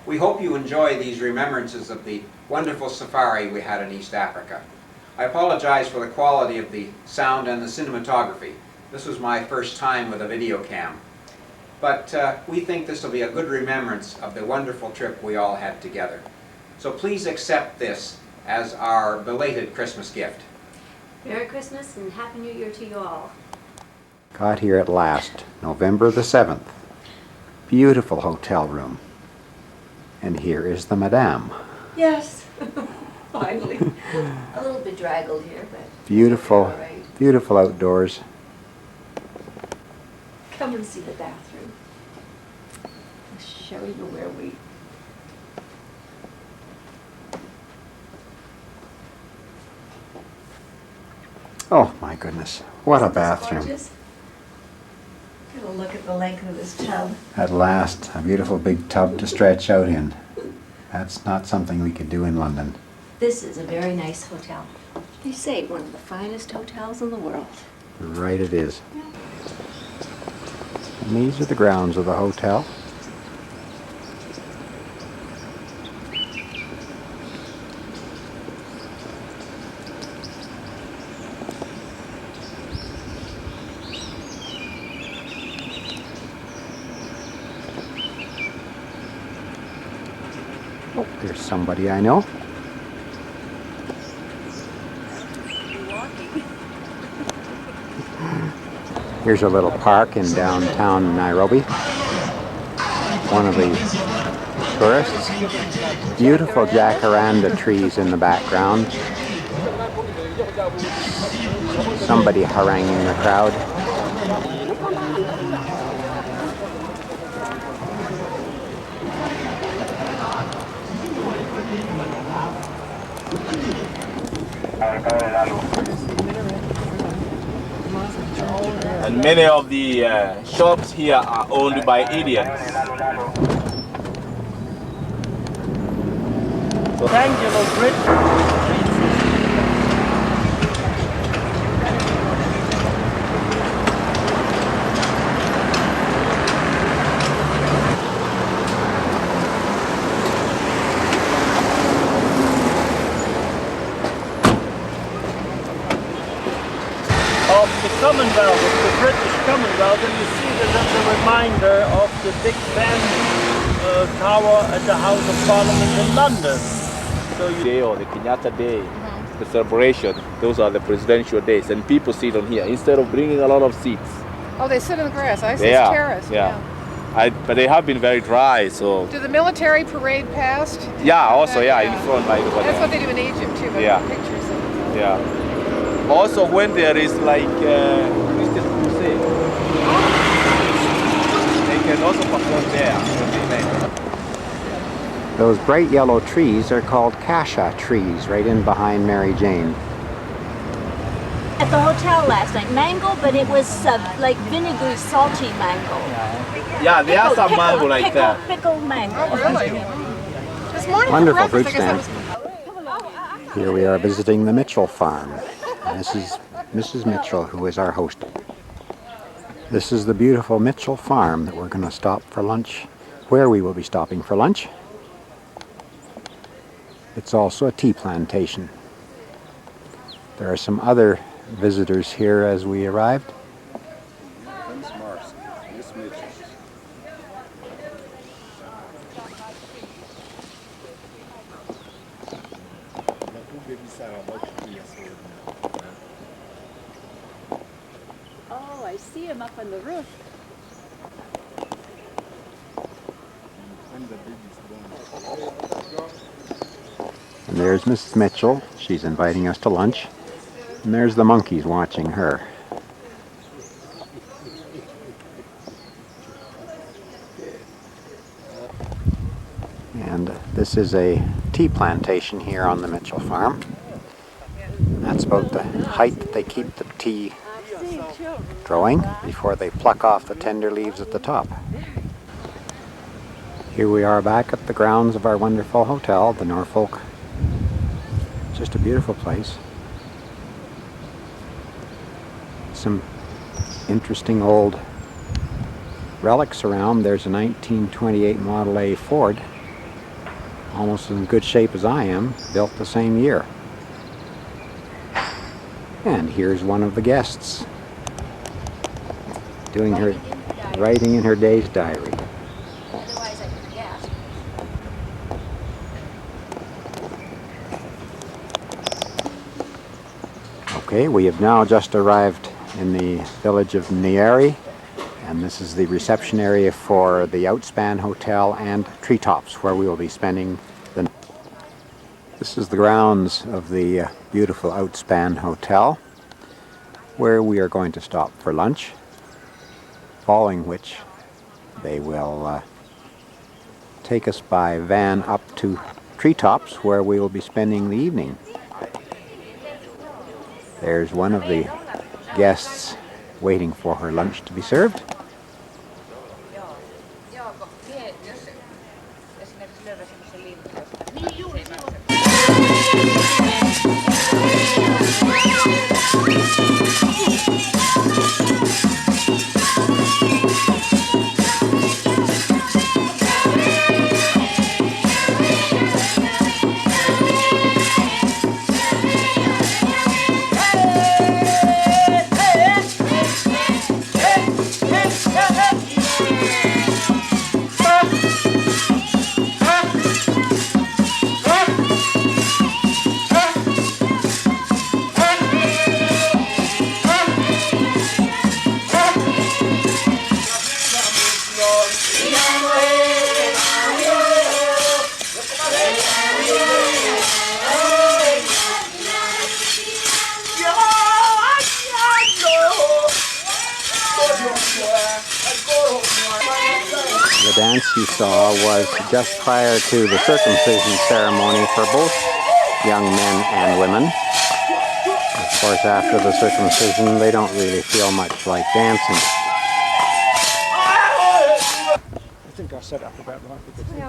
We hope you enjoy these remembrances of the wonderful safari we had in East Africa. I apologize for the quality of the sound and the cinematography. This was my first time with a video cam. But we think this will be a good remembrance of the wonderful trip we all had together. So please accept this as our belated Christmas gift. Merry Christmas and Happy New Year to you all. Got here at last, November the 7th. Beautiful hotel room. And here is the Madame. Yes, finally. A little bit draggled here, but Beautiful, all right. beautiful outdoors. Come and see the bathroom. I'll show you where we... Oh my goodness, what a bathroom. Gorgeous? Get a look at the length of this tub. At last, a beautiful big tub to stretch out in. That's not something we could do in London. This is a very nice hotel. They say one of the finest hotels in the world. Right it is. And these are the grounds of the hotel. Oh, there's somebody I know. Here's a little park in downtown Nairobi. One of the tourists. Beautiful jacaranda trees in the background. Somebody haranguing the crowd. And many of the shops here are owned by Indians. So rectangular bridge. Commonwealth, of the British Commonwealth, and you see that that's a reminder of the Big Ben tower at the House of Parliament in London. So you day or the Kenyatta Day, the celebration, those are the presidential days, and people sit on here instead of bringing a lot of seats. Oh, they sit in the grass. I see it's terraced. Yeah. But they have been very dry, so... Do the military parade past? Yeah, also, in front by the... That's what they do in Egypt, too, but pictures of it. Yeah. Also, when there is like Christian crusade, they can also perform there. Those bright yellow trees are called cassia trees, right in behind Mary Jane. At the hotel last night, mango, but it was like vinegary, salty mango. Yeah, there are some mango like that. Pickled mango. Oh, really? This morning Wonderful for fruit breakfast, stand. Here we are visiting the Mitchell farm. This is Mrs. Mitchell, who is our host. This is the beautiful Mitchell farm that we're going to stop for lunch, where we will be stopping for lunch. It's also a tea plantation. There are some other visitors here as we arrived. Oh, I see him up on the roof. And there's Mrs. Mitchell. She's inviting us to lunch. And there's the monkeys watching her. And this is a tea plantation here on the Mitchell farm. That's about the height that they keep the tea growing before they pluck off the tender leaves at the top. Here we are back at the grounds of our wonderful hotel, the Norfolk. Just a beautiful place. Some interesting old relics around. There's a 1928 Model A Ford almost in good shape as I am, built the same year. And here's one of the guests writing in her day's diary. Otherwise I forget. Okay, we have now just arrived in the village of Nyeri, and this is the reception area for the Outspan Hotel and Treetops, where we will be spending the night. This is the grounds of the beautiful Outspan Hotel, where we are going to stop for lunch, following which they will take us by van up to Treetops, where we will be spending the evening. There's one of the guests waiting for her lunch to be served. The dance you saw was just prior to the circumcision ceremony for both young men and women. Of course, after the circumcision, they don't really feel much like dancing.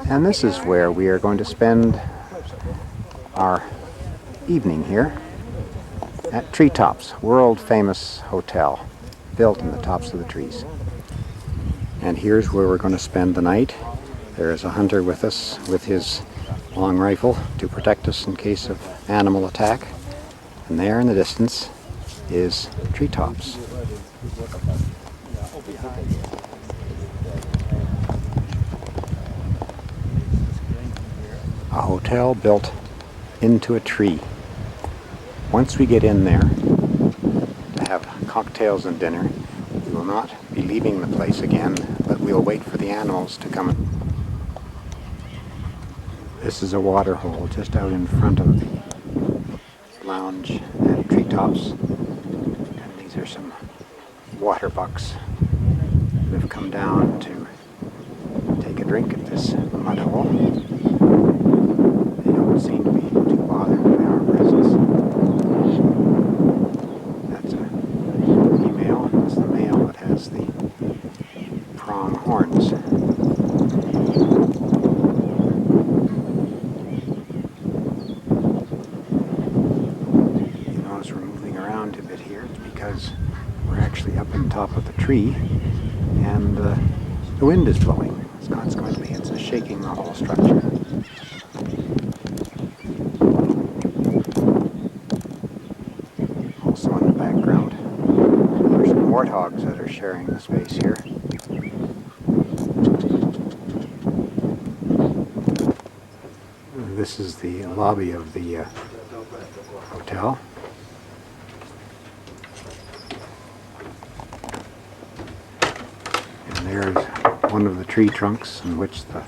And this is where we are going to spend our evening here at Treetops, world famous hotel built in the tops of the trees. And here's where we're going to spend the night. There is a hunter with us with his long rifle to protect us in case of animal attack. And there in the distance is Treetops. A hotel built into a tree. Once we get in there to have cocktails and dinner, we will not be leaving the place again, but we'll wait for the animals to come. This is a water hole just out in front of the lounge at Treetops. And these are some water bucks that have come down to take a drink at this mud hole. They don't seem to be too bothered by our presence. That's a female. That's the male that has the prong horns. You notice we're moving around a bit here. It's because we're actually up on top of the tree and the wind is blowing. Consequently, it's shaking the whole structure. Also in the background, there's some warthogs that are sharing the space here. This is the lobby of the hotel. And there's one of the tree trunks in which the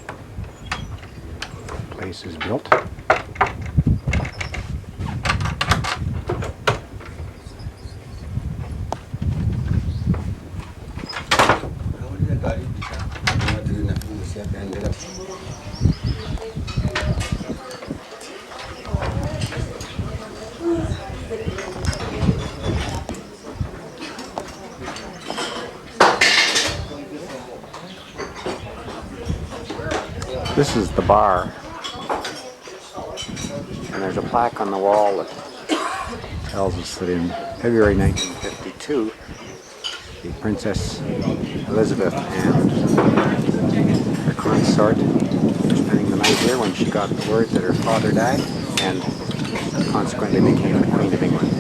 place is built. This is the bar, and there's a plaque on the wall that tells us that in February 1952, the Princess Elizabeth and her consort were spending the night here when when she got the word that her father died and consequently became Queen of England.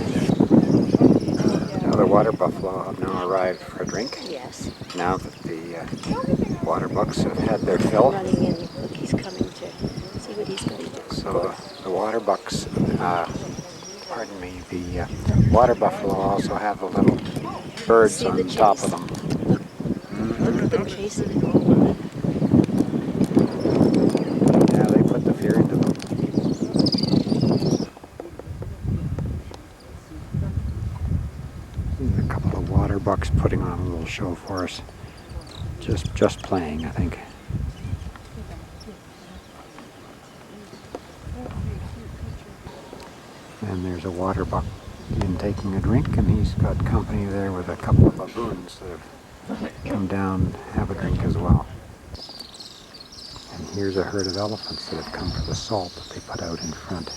Now the water buffalo have now arrived for a drink. Yes. Now that the water bucks have had their fill. Running in. Look, he's coming to see what he's going to do. So the water bucks, pardon me, the water buffalo also have the little birds See on the top chase? of them. Look at them chasing. Yeah, they put the fear into them. There's a couple of water bucks putting on a little show for us. Just playing, I think. And there's a water buck in taking a drink, and he's got company there with a couple of baboons that have come down and have a drink as well. And here's a herd of elephants that have come for the salt that they put out in front,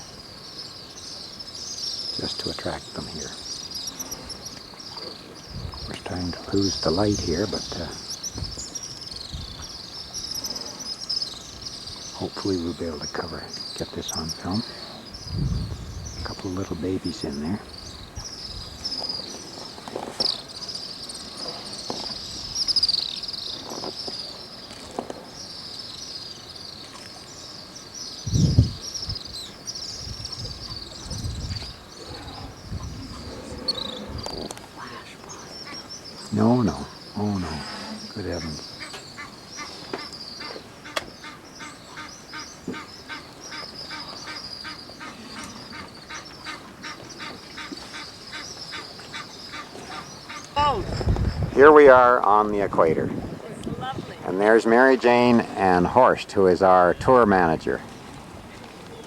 just to attract them here. We're starting to lose the light here, but hopefully we'll be able to get this on film. A couple of little babies in there. No. Oh no. Good heavens. Here we are on the equator. And there's Mary Jane and Horst, who is our tour manager.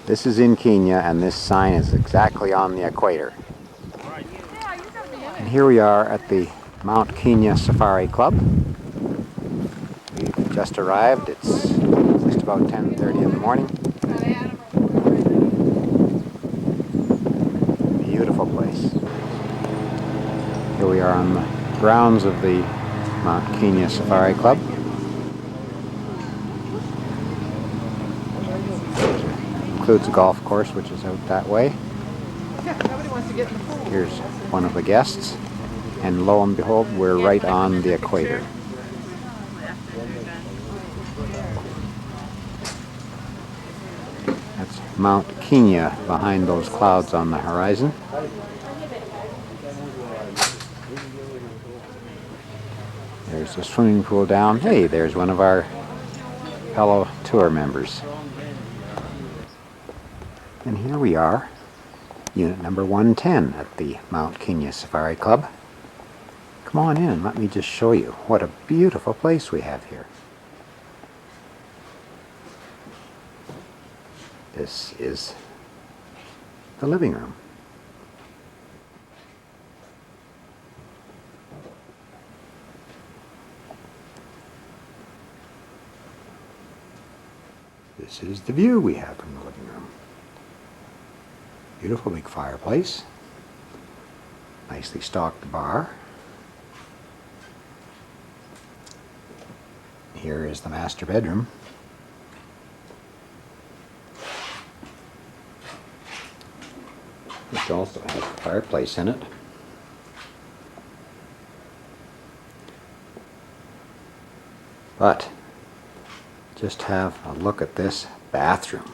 This is in Kenya, and this sign is exactly on the equator. And here we are at the Mount Kenya Safari Club. We've just arrived. It's just about 10:30 in the morning. Beautiful place. Here we are on the grounds of the Mount Kenya Safari Club. Includes a golf course, which is out that way. Here's one of the guests, and lo and behold, we're right on the equator. That's Mount Kenya behind those clouds on the horizon. There's a swimming pool down. Hey, there's one of our fellow tour members. And here we are, unit number 110 at the Mount Kenya Safari Club. Come on in and let me just show you what a beautiful place we have here. This is the living room. This is the view we have from the living room. Beautiful big fireplace. Nicely stocked bar. Here is the master bedroom. Which also has a fireplace in it. But just have a look at this bathroom.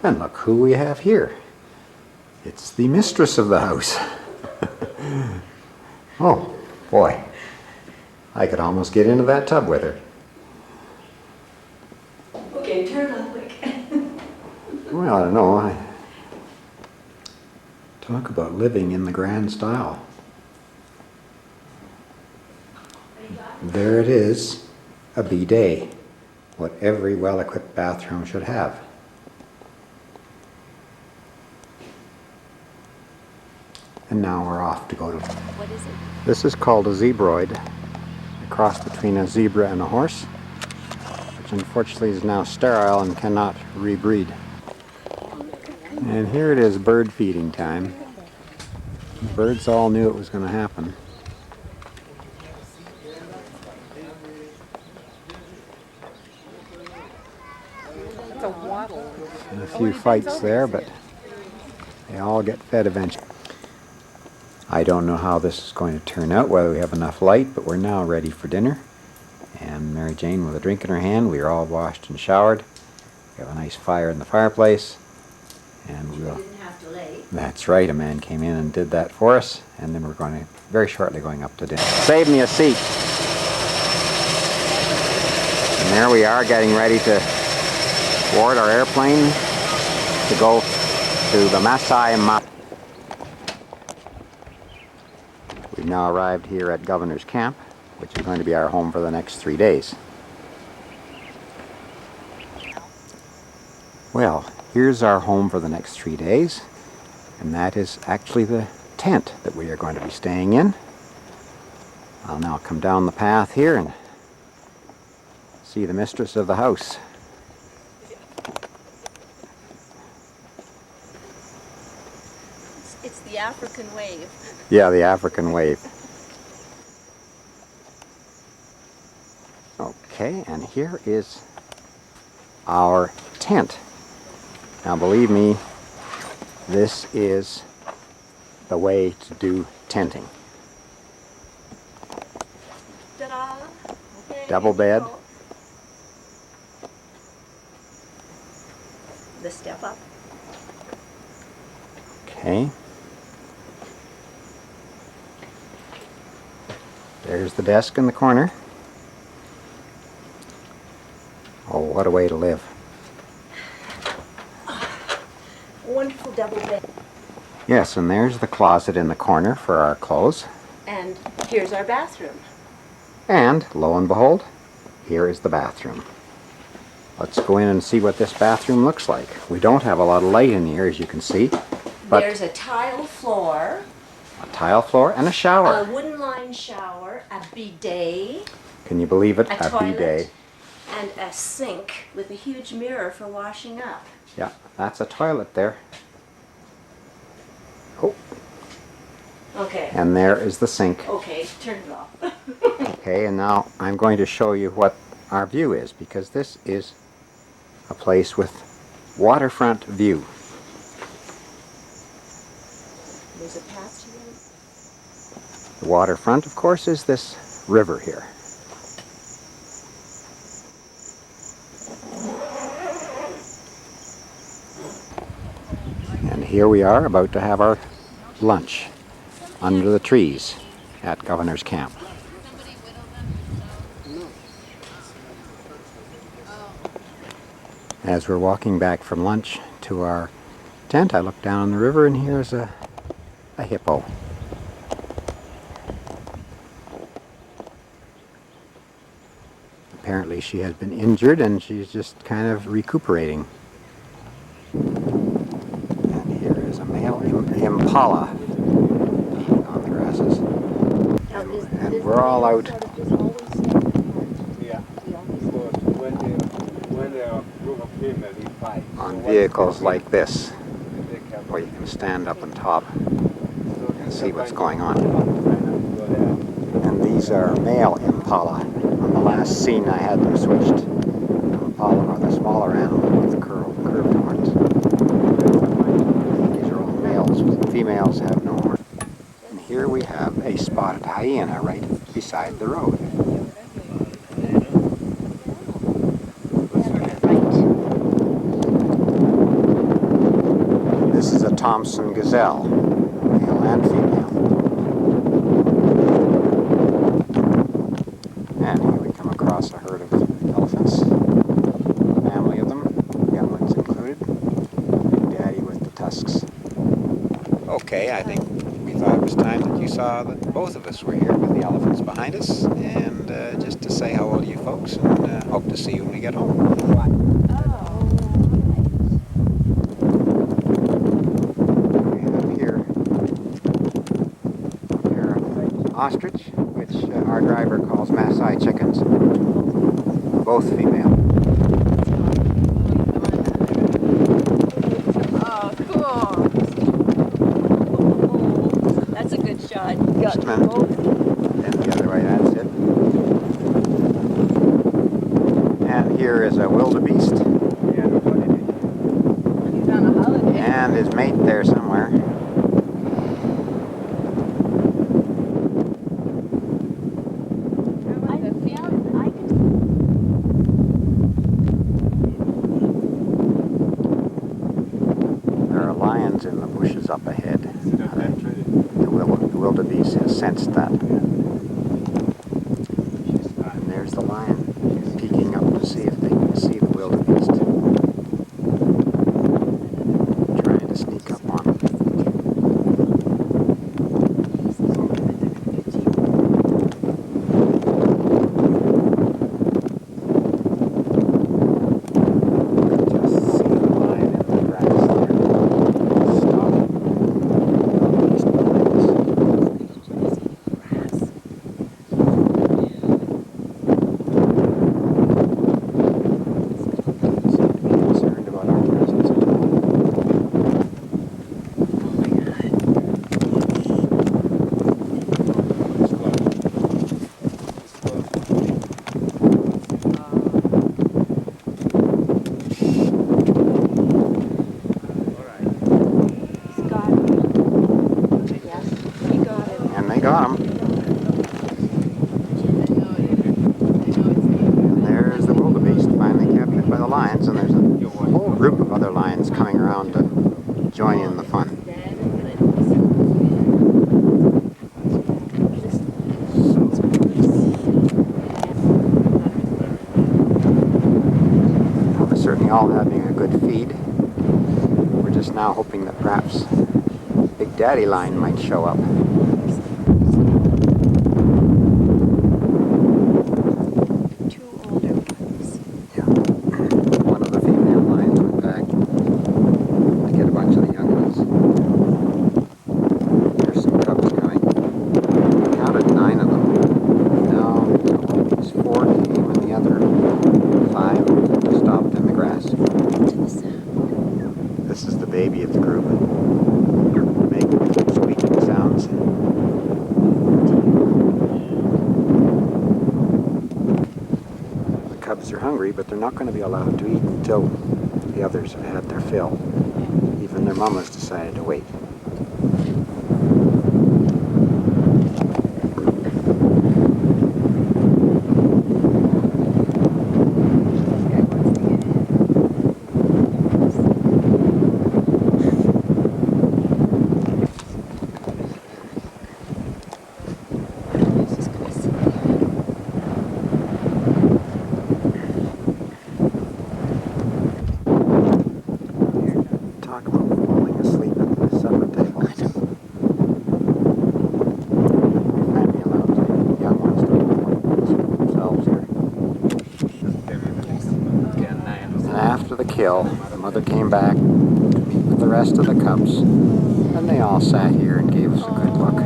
And look who we have here. It's the mistress of the house. Oh, boy. I could almost get into that tub with her. Okay, turn it on quick. Well, I don't know. Talk about living in the grand style. There it is, a bidet. What every well-equipped bathroom should have. And now we're off to go to... What is it? This is called a zebroid, a cross between a zebra and a horse, which unfortunately is now sterile and cannot rebreed. And here it is, bird feeding time. The birds all knew it was going to happen. a wattle. And a few fights there, but they all get fed eventually. I don't know how this is going to turn out, whether we have enough light, but we're now ready for dinner. And Mary Jane with a drink in her hand. We are all washed and showered. We have a nice fire in the fireplace. And we'll... Didn't have to lay. That's right, a man came in and did that for us. And then we're going to, very shortly, going up to dinner. Save me a seat. And there we are, getting ready to board our airplane to go to the Maasai Village. We've now arrived here at Governor's Camp, which is going to be our home for the next 3 days. Well, here's our home for the next 3 days, and that is actually the tent that we are going to be staying in. I'll now come down the path here and see the mistress of the house. It's the African wave. Yeah, the African wave. Okay, and here is our tent. Now believe me, this is the way to do tenting. Ta-da! Okay, Double bed. The step up. Okay. There's the desk in the corner. Oh, what a way to live. Wonderful double bed. Yes, and there's the closet in the corner for our clothes. And here's our bathroom. And, lo and behold, here is the bathroom. Let's go in and see what this bathroom looks like. We don't have a lot of light in here, as you can see. But There's a tile floor, a tile floor and a shower. a wooden line shower, a bidet, Can you believe it? a A toilet, bidet. and a sink with a huge mirror for washing up. Yeah, that's a toilet there. Oh, Okay. and there is the sink. Okay, turn it off. Okay, and now I'm going to show you what our view is, because this is a place with waterfront view. There's a path to The waterfront, of course, is this river here. And here we are about to have our lunch under the trees at Governor's Camp. As we're walking back from lunch to our tent, I look down on the river and here's a hippo. Apparently she has been injured and she's just kind of recuperating. And here is a male impala on the grasses. And we're all out on vehicles like this, where you can stand up on top and see what's going on. And these are male impala. On the last scene I had them switched to impala, or the smaller animal with curved horns. These are all males. Females have no horns. And here we have a spotted hyena right beside the road. This is a Thompson Gazelle, male and female. And here we come across a herd of elephants. A family of them, young ones included. Big Daddy with the tusks. Okay, I think we thought it was time that you saw that both of us were here with the elephants behind us. And just to say how old are you folks, and hope to see you when we get home. Ostrich, which our driver calls Maasai chickens, both female. Oh, cool. That's a good shot. Just a minute. And the other way, that's it. And here is a wildebeest. and his mate there somewhere. There are lions in the bushes up ahead. The wildebeest has sensed that. And there's the lion peeking up to see if they can see the wildebeest. Trying to sneak up on him. Just see the lion in the grass there. Stop. Wildebeest lions. Seem to be concerned about our presence at all. And they got him. And there's the wildebeest finally captured by the lions, and there's a whole group of other lions coming around to join in the fun. Well, they're certainly all having a good feed. We're just now hoping that perhaps Big Daddy Lion might show up. Yeah. One of the female lions went back to get a bunch of the young ones. There's some cubs coming. I counted 9 of them. No, these 4 came and the other 5 stopped in the grass. This is the baby of the group, making squeaking sounds. The cubs are hungry, but they're not going to be allowed to eat until the others have had their fill. Even their mamas decided to wait. Talk about falling asleep at the supper table. Finally allowed the young ones to sleep themselves here. And after the kill, the mother came back to meet with the rest of the cubs, and they all sat here and gave us a good look.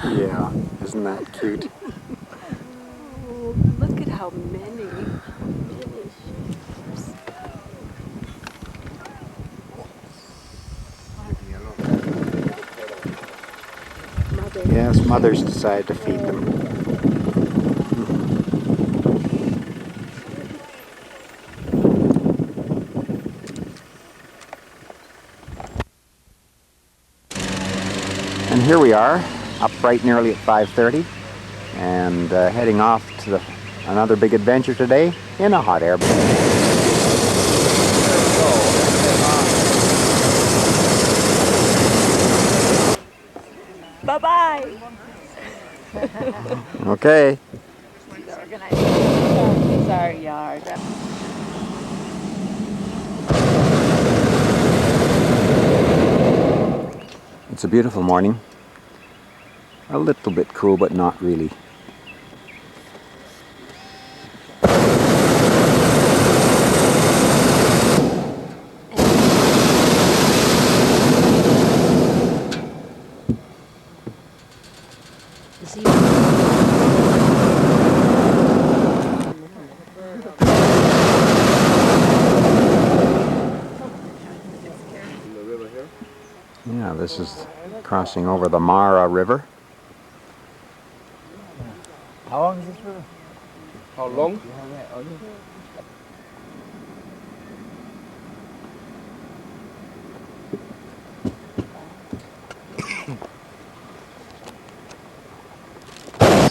Yeah, isn't that cute? Oh, look at how many. Yes, mothers decide to feed them. And here we are, up bright and early at 5:30, and heading off to another big adventure today in a hot air balloon. Bye-bye. Okay. It's our yard. It's a beautiful morning. A little bit cool, but not really. Yeah, this is crossing over the Mara River. How long is this river? How long?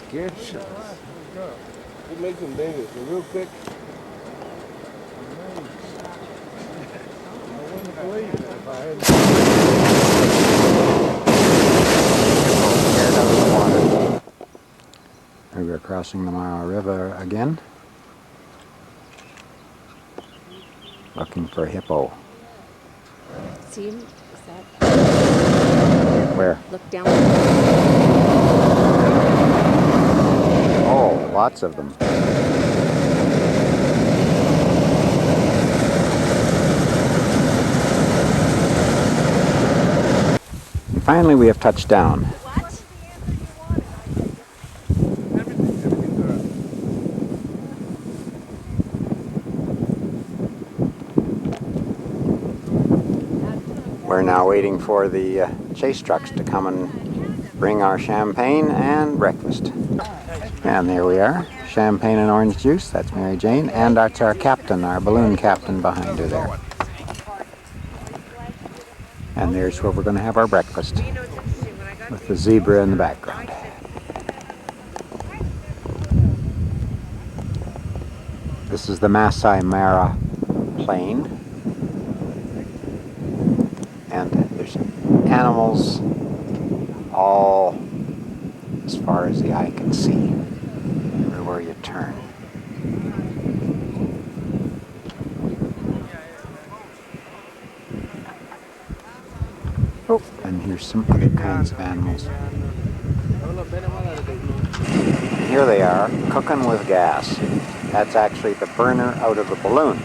Scared shit. It makes them dangerous. They're real quick. I wouldn't believe it if I hadn't. Scared out of the water. We're crossing the Mara River again. Looking for a hippo. See him? Is that? Where? Look down. Oh, lots of them. And finally we have touched down. We're now waiting for the chase trucks to come and bring our champagne and breakfast. And there we are, champagne and orange juice, that's Mary Jane, and that's our captain, our balloon captain behind her there. And there's where we're going to have our breakfast, with the zebra in the background. This is the Maasai Mara plain. And there's animals all as far as the eye can see, everywhere you turn. Oh, and here's some other kinds of animals. Here they are, cooking with gas. That's actually the burner out of the balloon.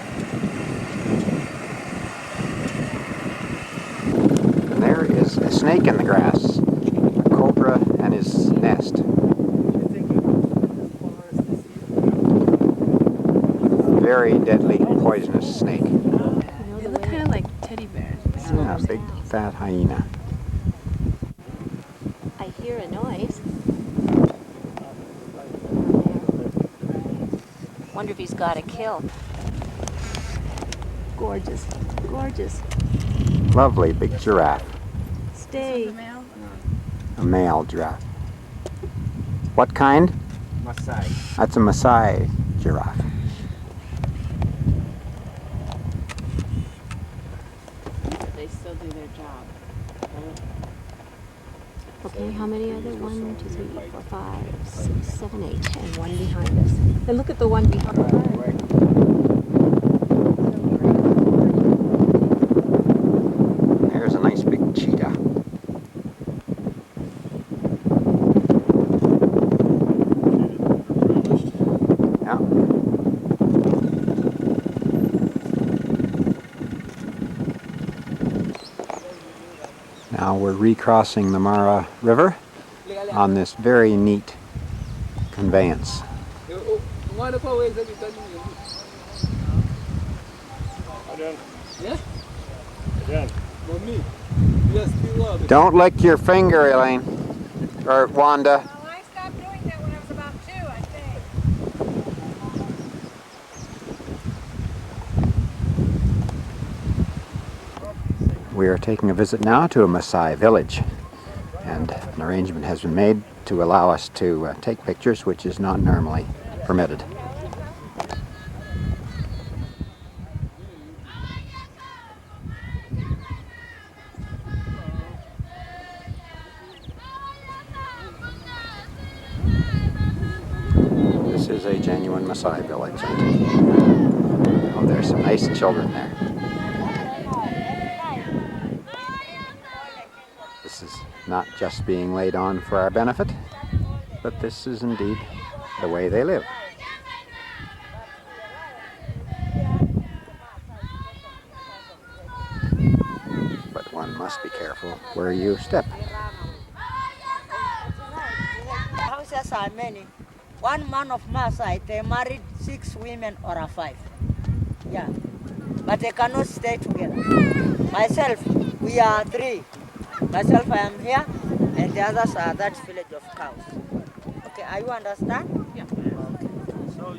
And there is a snake in the grass, a cobra and his nest. Very deadly, poisonous snake. They look kind of like teddy bears. Yeah, big fat hyena. I hear a noise. Wonder if he's got a kill. Gorgeous, gorgeous. Lovely big giraffe. Stay. A male giraffe. What kind? Maasai. That's a Maasai giraffe. They still do their job. Okay, how many are there? 1, 2, 3, 4, 5, 6, 7, 8, and one behind us. And look at the one behind us. There's a nice big cheetah. Yeah. Now we're recrossing the Mara River on this very neat conveyance. Don't lick your finger, Elaine. Or Wanda. Well, I stopped doing that when I was about 2, I think. We are taking a visit now to a Maasai village, and an arrangement has been made to allow us to take pictures, which is not normally permitted. This is a genuine Maasai village. Oh, there's some nice children there. This is not just being laid on for our benefit, but this is indeed the way they live. But one must be careful where you step. Houses are many. One man of Maasai, they married 6 women or 5. Yeah, but they cannot stay together. Myself, we are 3. Myself, I am here, and the others are that village of cows. Okay, are you understand? So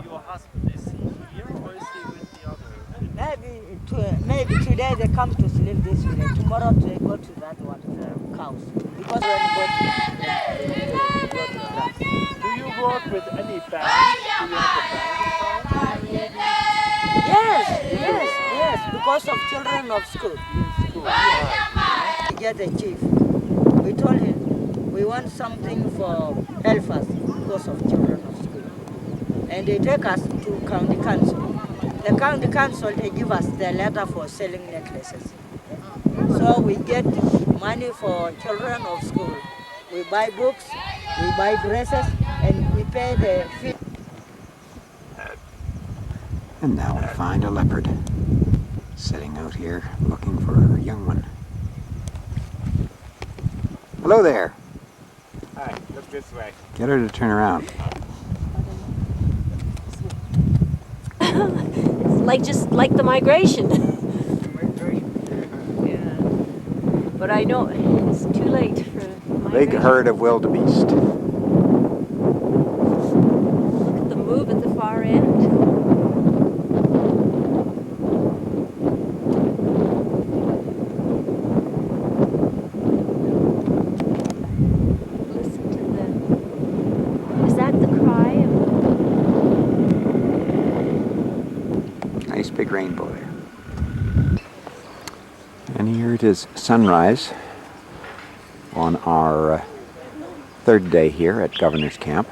your husband, is he here or is he with the other? Maybe today they come to sleep this village. Tomorrow they go to that one, the cows. Because when they go to grass. Do you work with any band? Do you have a band in town? Yes, because of children of school. We get the chief. We told him we want something for helpers because of children of school. And they take us to county council. The county council, they give us the letter for selling necklaces. So we get money for children of school. We buy books, we buy dresses, and we pay the fee. And now we find a leopard sitting out here looking for her young one. Hello there. Hi, look this way. Get her to turn around. Just like the migration. Yeah. But I know it's too late for migration. Big herd of wildebeest. Look at the move at the far end. Listen to the... Is that the cry of Nice big rainbow there. And here it is, sunrise on our third day here at Governor's Camp.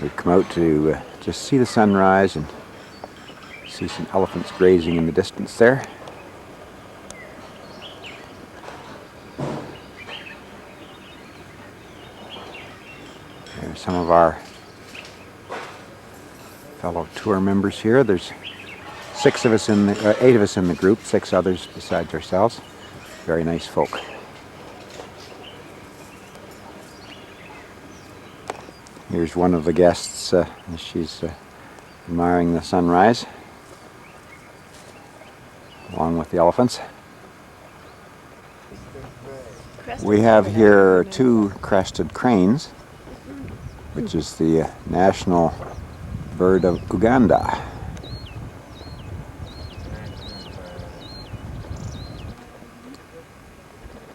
We've come out to just see the sunrise and see some elephants grazing in the distance there. There's some of our fellow tour members here. There's 8 of us in the group, 6 others besides ourselves. Very nice folk. Here's one of the guests as she's admiring the sunrise along with the elephants. We have here 2 crested cranes, which is the national bird of Uganda.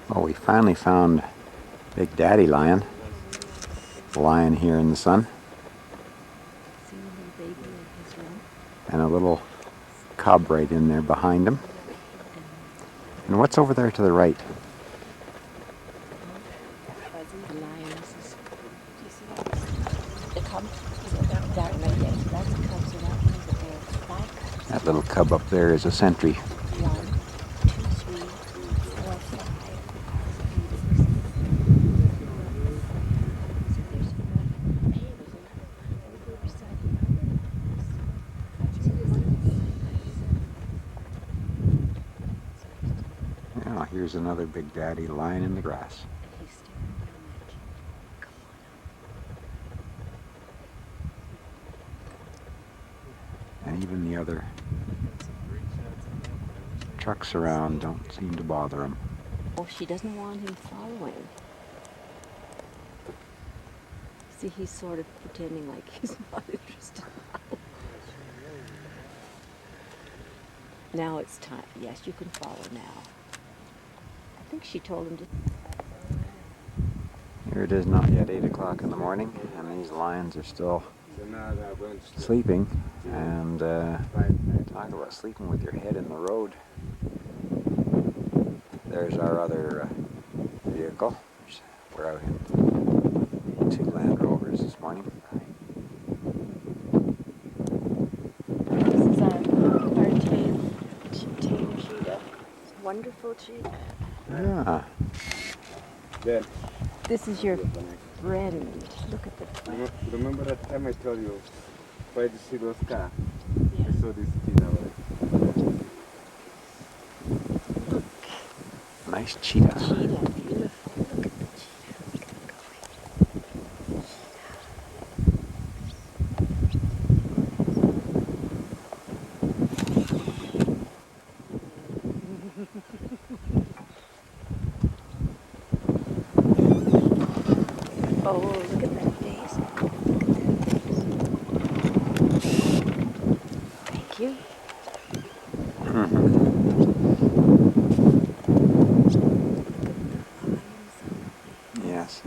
Well, we finally found Big Daddy Lion, lying here in the sun, and a little cub right in there behind him. And what's over there to the right? That little cub up there is a sentry. Now here's another Big Daddy lying in the grass. And even the other trucks around don't seem to bother him. Oh, she doesn't want him following. See, he's sort of pretending like he's not interested. Now it's time. Yes, you can follow now. I think she told him to. Here it is, not yet 8 o'clock in the morning, and these lions are still sleeping. And talk about sleeping with your head in the road. There's our other vehicle. We're out in 2 Land Rovers this morning. This is our tame cheetah. Wonderful cheetah. Yeah. Then, This is your friend. Look at the. remember that time I told you, why to see those cars? I saw this kid over there. Nice cheetah. Cheetah, beautiful. Look at the cheetah. Oh, look at that daisy. Thank you. Yes.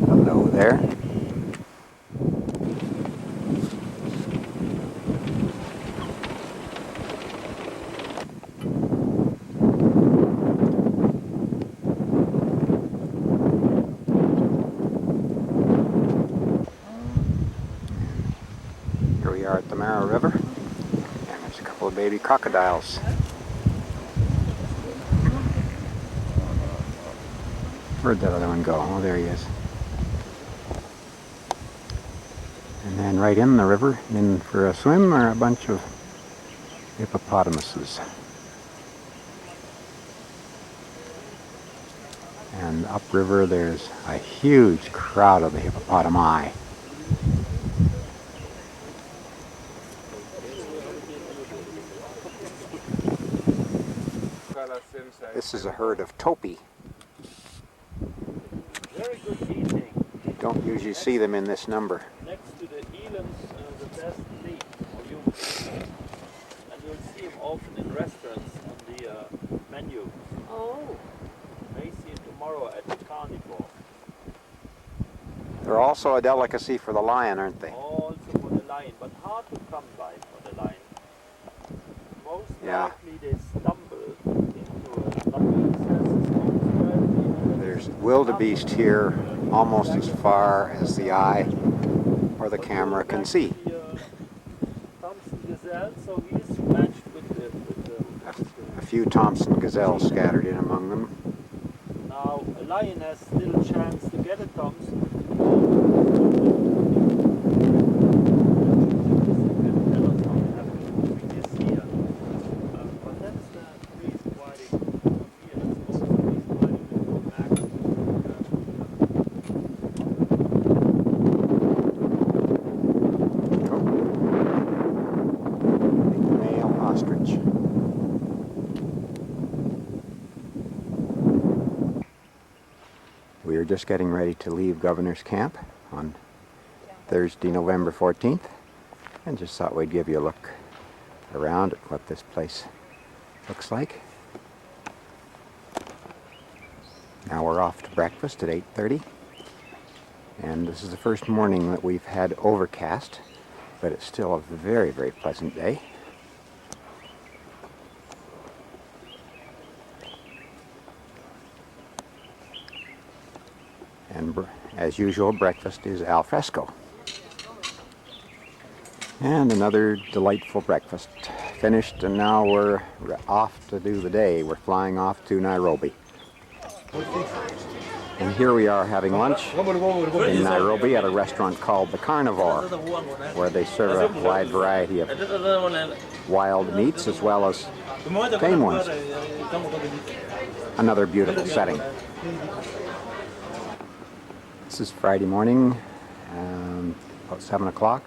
Hello there. Here we are at the Mara River, and there's a couple of baby crocodiles. Where'd that other one go? Oh, there he is. And then right in the river, in for a swim, are a bunch of hippopotamuses. And upriver there's a huge crowd of the hippopotami. This is a herd of topi. Very good eating. Don't usually see them in this number. Next to the elands, the best meat for humans. And you'll see them often in restaurants on the menu. Oh. May see it tomorrow at the carnivore. They're also a delicacy for the lion, aren't they? Also for the lion, but hard to come by for the lion. Most likely they stumble into a There's wildebeest here almost as far as the eye or the camera can see. Thompson Gazelle, so he's matched with the A few Thompson Gazelles scattered in among them. Now a lion has little chance to get a Thompson. Male ostrich. We are just getting ready to leave Governor's Camp on Thursday, November 14th, and just thought we'd give you a look around at what this place looks like. Now we're off to breakfast at 8:30, and this is the first morning that we've had overcast, but it's still a very, very pleasant day. And as usual, breakfast is al fresco. And another delightful breakfast finished, and now we're off to do the day. We're flying off to Nairobi. And here we are having lunch in Nairobi at a restaurant called the Carnivore, where they serve a wide variety of wild meats as well as tame ones. Another beautiful setting. This is Friday morning, about 7 o'clock.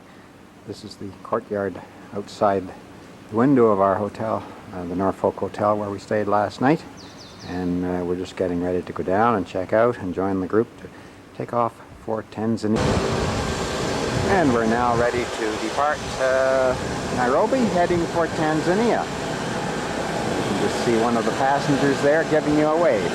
This is the courtyard outside the window of our hotel, the Norfolk Hotel where we stayed last night. And we're just getting ready to go down and check out and join the group to take off for Tanzania. And we're now ready to depart Nairobi, heading for Tanzania. You can just see one of the passengers there giving you a wave.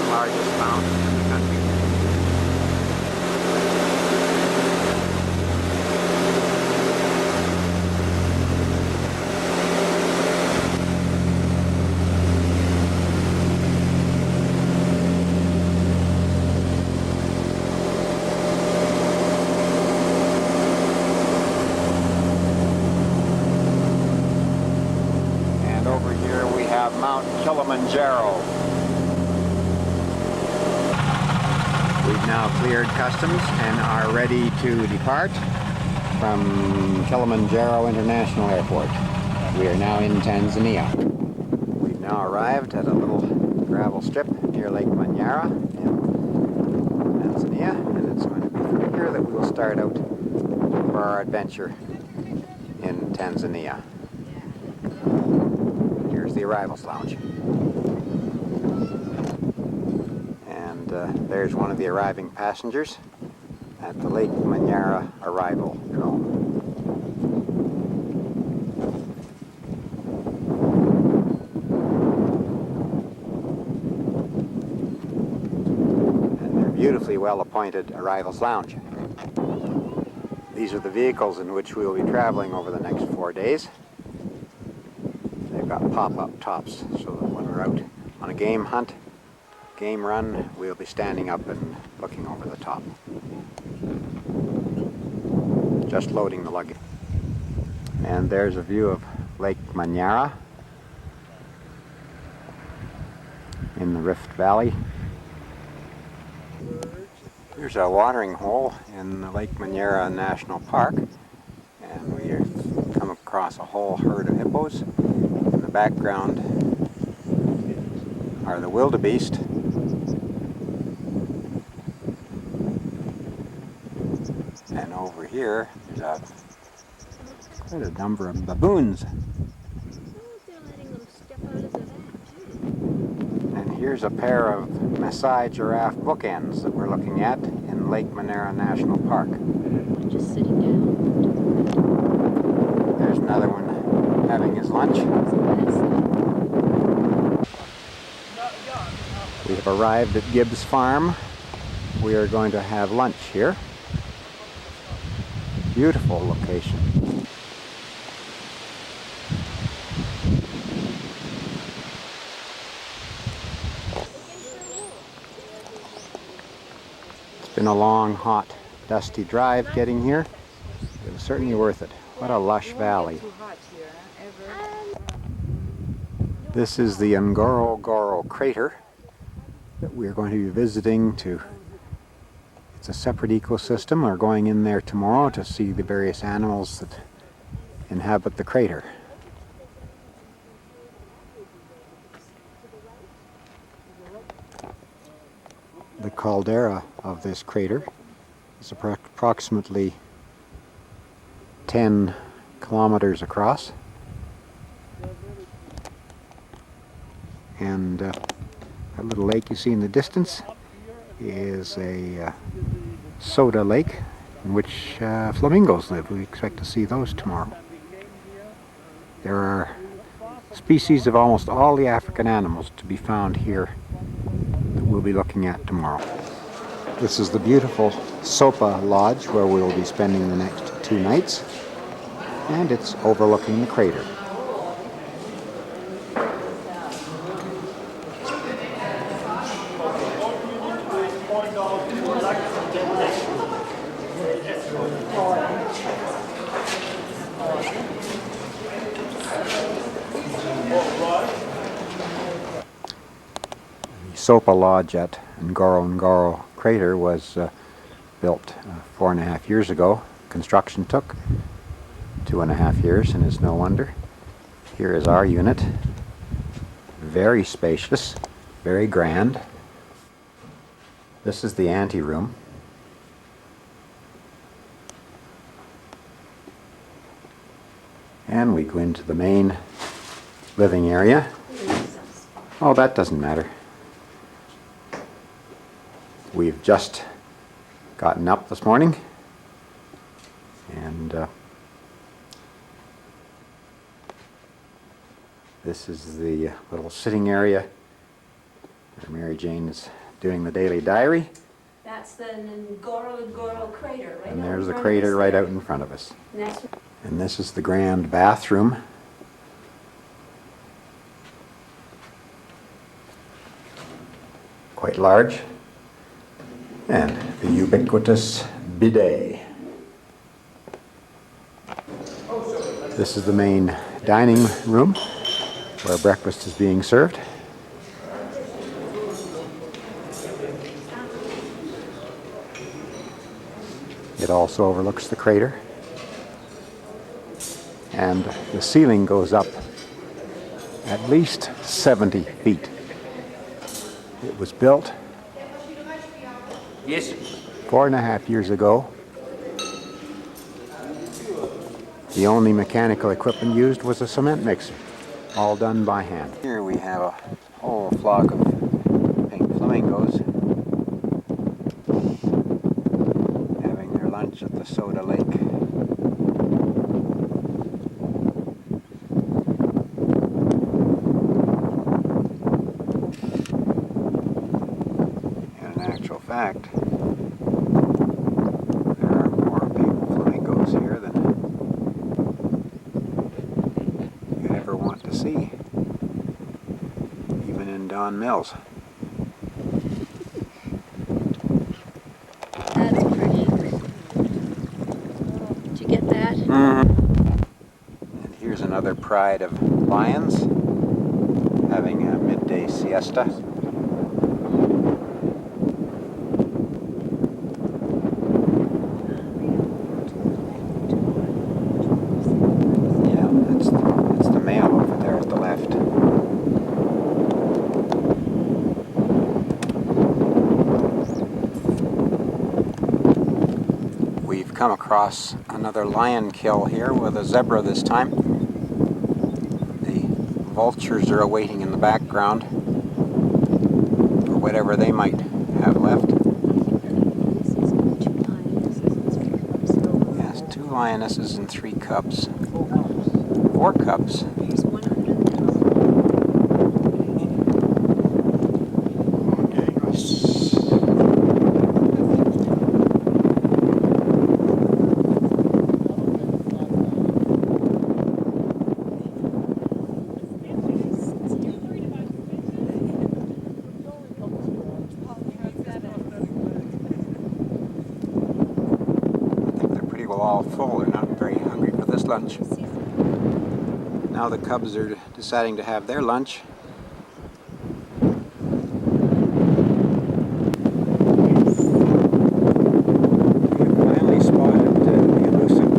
Largest mountain in the country. And over here we have Mount Kilimanjaro. We've now cleared customs and are ready to depart from Kilimanjaro International Airport. We are now in Tanzania. We've now arrived at a little gravel strip near Lake Manyara in Tanzania, and it's going to be from here that we will start out for our adventure in Tanzania. Here's the arrivals lounge. And there's one of the arriving passengers at the Lake Manyara arrival drone. Beautifully well-appointed arrivals lounge. These are the vehicles in which we will be traveling over the next 4 days. They've got pop-up tops so that when we're out on a game hunt, game run, we'll be standing up and looking over the top. Just loading the luggage. And there's a view of Lake Manyara in the Rift Valley. Here's a watering hole in the Lake Manyara National Park, and we have come across a whole herd of hippos. In the background are the wildebeest, and over here there's quite a number of baboons. Here's a pair of Maasai giraffe bookends that we're looking at in Lake Manyara National Park. Just sitting down. There's another one having his lunch. We have arrived at Gibbs Farm. We are going to have lunch here. Beautiful location. Been a long, hot, dusty drive getting here. It was certainly worth it. What a lush valley. This is the Angorogoro Crater that we're going to be visiting to. It's a separate ecosystem. We're going in there tomorrow to see the various animals that inhabit the crater. The caldera of this crater is approximately 10 kilometers across, and that little lake you see in the distance is a soda lake in which flamingos live. We expect to see those tomorrow. There are species of almost all the African animals to be found here that we'll be looking at tomorrow. This is the beautiful Sopa Lodge where we will be spending the next 2 nights, and it's overlooking the crater. Sopa Lodge at Angorogoro Crater was built 4.5 years ago. Construction took 2.5 years, and it's no wonder. Here is our unit. Very spacious, very grand. This is the anteroom. And we go into the main living area. Oh, that doesn't matter. We've just gotten up this morning, and this is the little sitting area where Mary Jane is doing the daily diary. That's the Angorogoro Crater, right? And there's the crater right out in front of us. And this is the grand bathroom. Quite large. And the ubiquitous bidet. This is the main dining room where breakfast is being served. It also overlooks the crater. And the ceiling goes up at least 70 feet. It was built Yes. 4.5 years ago. The only mechanical equipment used was a cement mixer, all done by hand. Here we have a whole flock of pink flamingos having their lunch at the Soda Lake. In actual fact, there are more pink flamingos here than you'd ever want to see, even in Don Mills. That's pretty. Did you get that? And here's another pride of lions having a midday siesta. Yeah, that's the male over there at the left. We've come across another lion kill here with a zebra this time. The vultures are awaiting in the background for whatever they might have left. Yes, 2 lionesses and 3 cubs. 4 cubs. All full. They're not very hungry for this lunch. Now the cubs are deciding to have their lunch. We have finally spotted the elusive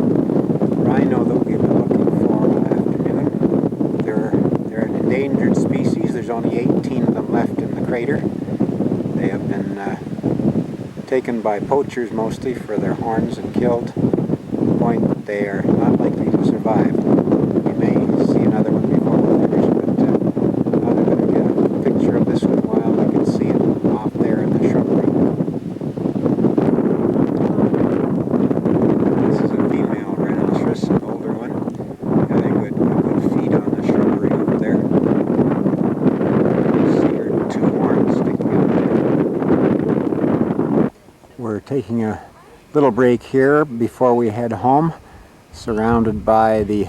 rhino that we've been looking for all afternoon. They're an endangered species. There's only 18 of them left in the crater. They have been taken by poachers mostly for their horns and killed. Point that they are not likely to survive. We may see another one before we're finished, but now they're going to get a picture of this one while we can see it off there in the shrubbery. This is a female rhinoceros, an older one, having a good feed on the shrubbery over there. You see her 2 horns sticking out there. We're taking a little break here before we head home, surrounded by the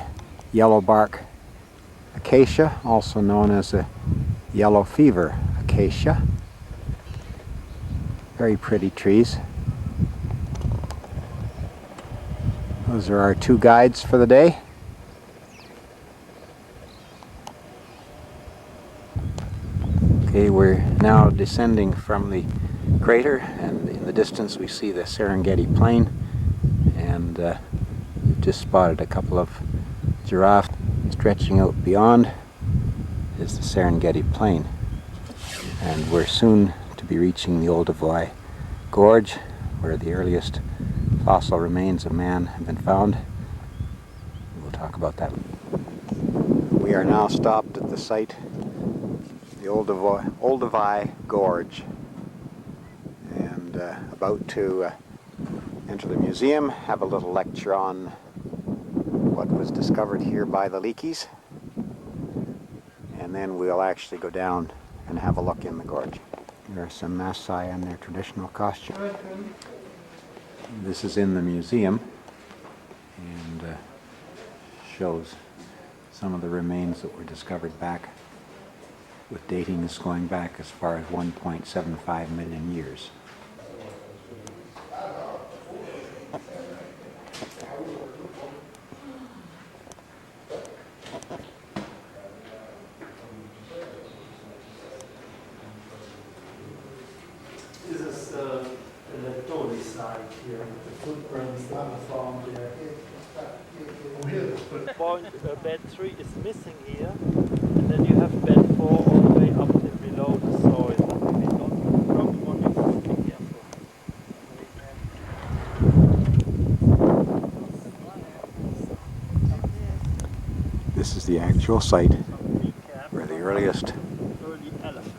yellow bark acacia, also known as a yellow fever acacia. Very pretty trees. Those are our 2 guides for the day. Okay, we're now descending from the crater, and in the distance we see the Serengeti Plain, and we've just spotted a couple of giraffes. Stretching out beyond is the Serengeti Plain, and we're soon to be reaching the Olduvai Gorge, where the earliest fossil remains of man have been found. We'll talk about that. We are now stopped at the site, the Olduvai Gorge, and about to enter the museum, have a little lecture on what was discovered here by the Leakeys, and then we'll actually go down and have a look in the gorge. There are some Maasai in their traditional costume. This is in the museum and shows some of the remains that were discovered back, with datings going back as far as 1.75 million years. This is the Leptoli site here, the footprints that were found there. Bed 3 is missing here, and then you have bed 4 all the way up below the soil. this is the actual site where the earliest early elephant.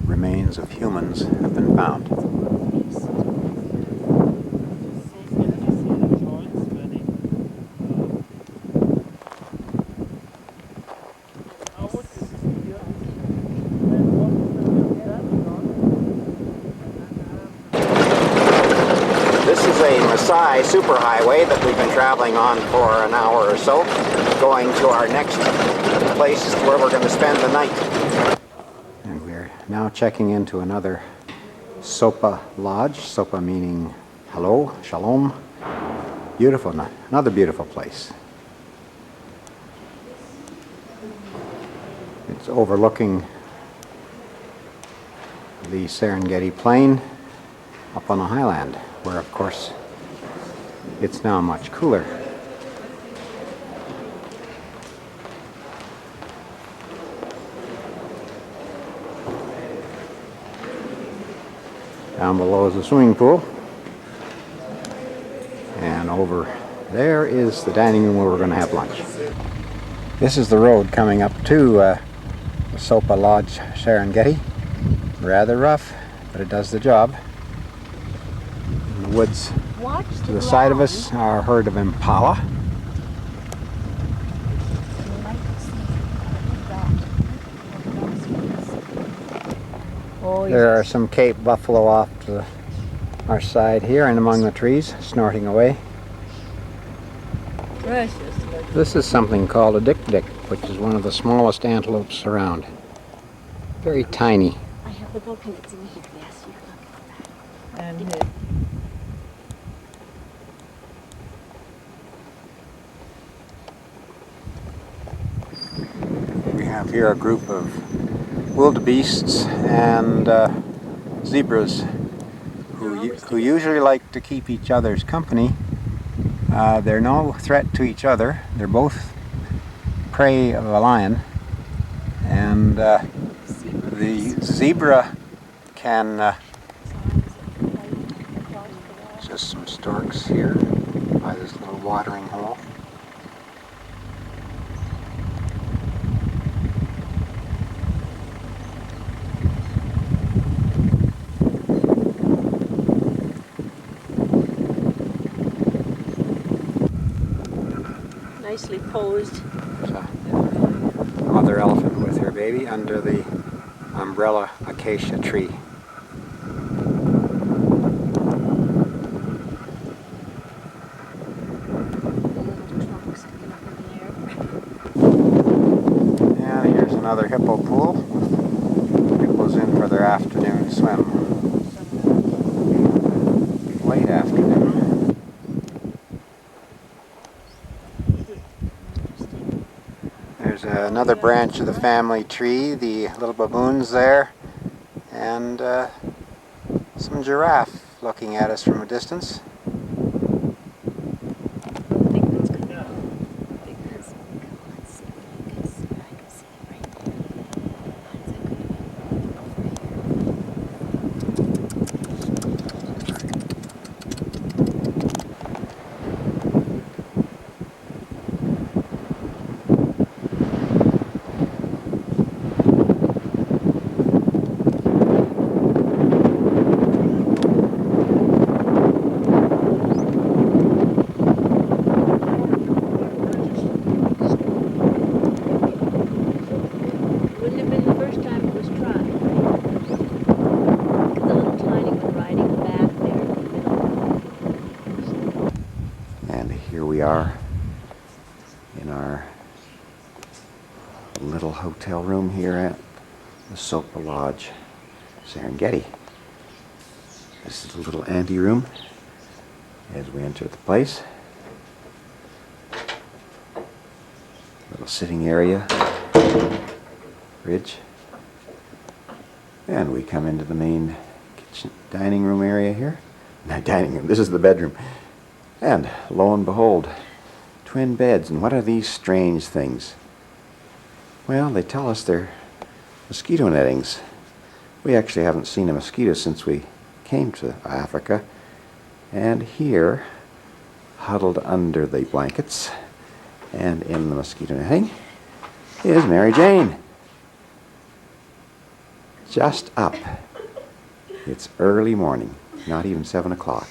remains of humans have been found. This is a Maasai superhighway that we've been traveling on for an hour or so, going to our next place where we're going to spend the night. And we're now checking into another Sopa Lodge, Sopa meaning hello, shalom. Beautiful, another beautiful place. It's overlooking the Serengeti Plain up on the highland, where of course it's now much cooler. Down below is the swimming pool, and over there is the dining room where we're going to have lunch. This is the road coming up to the Sopa Lodge Serengeti. Rather rough, but it does the job. In the woods to the side of us are a herd of impala. There are some Cape buffalo off to our side here and among the trees, snorting away. This is something called a dik-dik, which is one of the smallest antelopes around. Very tiny. I have the book and it's in here. Yes, you can look at that. We have here a group of wildebeests and zebras who usually like to keep each other's company. They're no threat to each other. They're both prey of a lion, and the zebra can just some storks here by this little watering hole. Nicely posed. There's a mother elephant with her baby under the umbrella acacia tree. And here's another hippo pool. Hippos in for their afternoon swim. Late afternoon. There's another branch of the family tree, the little baboons there, and some giraffe looking at us from a distance. We are in our little hotel room here at the Sopa Lodge, Serengeti. This is a little anteroom as we enter the place. Little sitting area, fridge, and we come into the main kitchen, dining room area here. Not dining room, this is the bedroom. And lo and behold, twin beds. And what are these strange things? Well, they tell us they're mosquito nettings. We actually haven't seen a mosquito since we came to Africa. And here, huddled under the blankets, And in the mosquito netting is Mary Jane. Just up. It's early morning, not even 7 o'clock.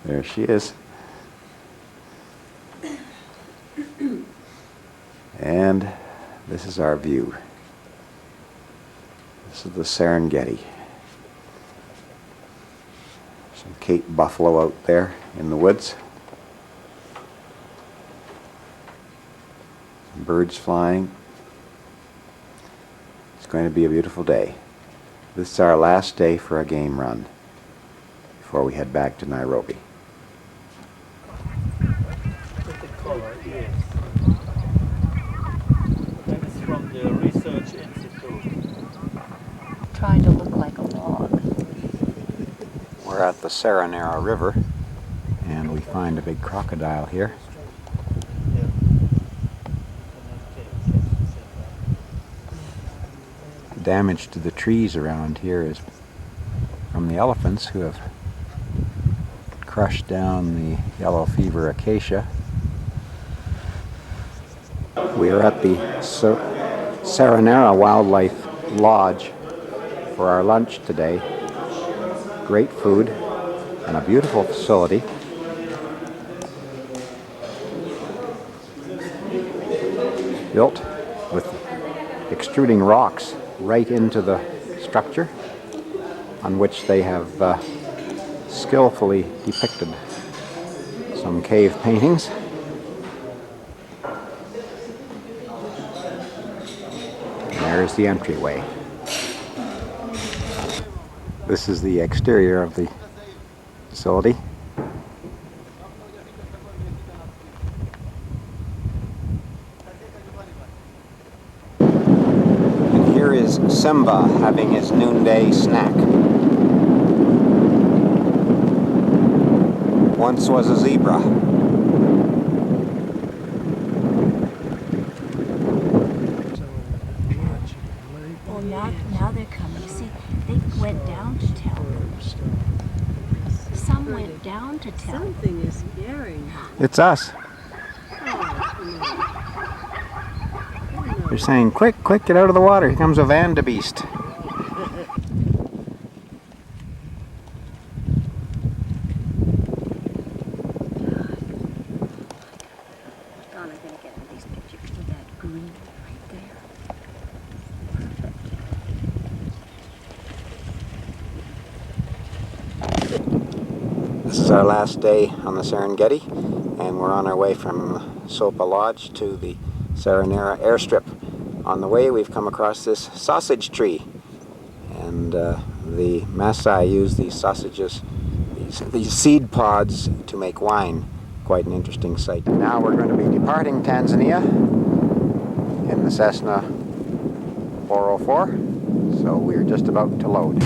There she is. And this is our view. This is the Serengeti. Some Cape buffalo out there in the woods. Some birds flying. It's going to be a beautiful day. This is our last day for a game run before we head back to Nairobi. Look at the color, yes. That is from the Research Institute. Trying to look like a log. We're at the Saranera River and we find a big crocodile here. Yeah. Damage to the trees around here is from the elephants who have crushed down the yellow fever acacia. We are at the Saranera Wildlife Lodge for our lunch today. Great food and a beautiful facility. Built with extruding rocks right into the structure, on which they have skillfully depicted some cave paintings. And there's the entryway. This is the exterior of the facility. And here is Simba having his noonday snack. Once was a zebra. Well, now they're coming. See, they went down to tell them. Some went down to tell them. Something is scaring her. It's us. They're saying, quick, quick, get out of the water. Here comes a vandebeest. God, I'm gonna get in these pictures with that green right there. This is our last day on the Serengeti, and we're on our way from Sopa Lodge to the Saranera airstrip. On the way, we've come across this sausage tree, and the Maasai use these sausages, these seed pods, to make wine. Quite an interesting sight. Now we're going to be departing Tanzania in the Cessna 404, so we're just about to load.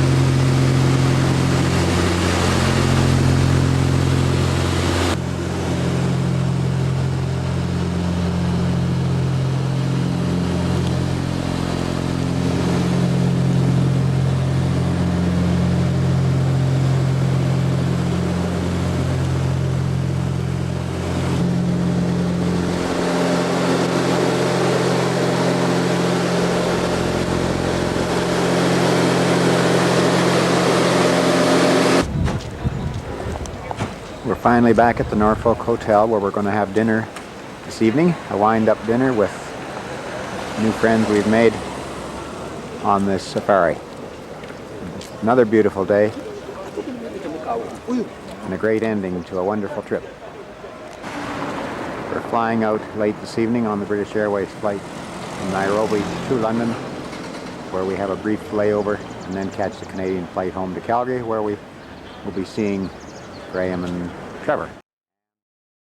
We're finally back at the Norfolk Hotel, where we're going to have dinner this evening, a wind-up dinner with new friends we've made on this safari. Another beautiful day and a great ending to a wonderful trip. We're flying out late this evening on the British Airways flight from Nairobi to London, where we have a brief layover and then catch the Canadian flight home to Calgary, where we will be seeing Graham and Trevor.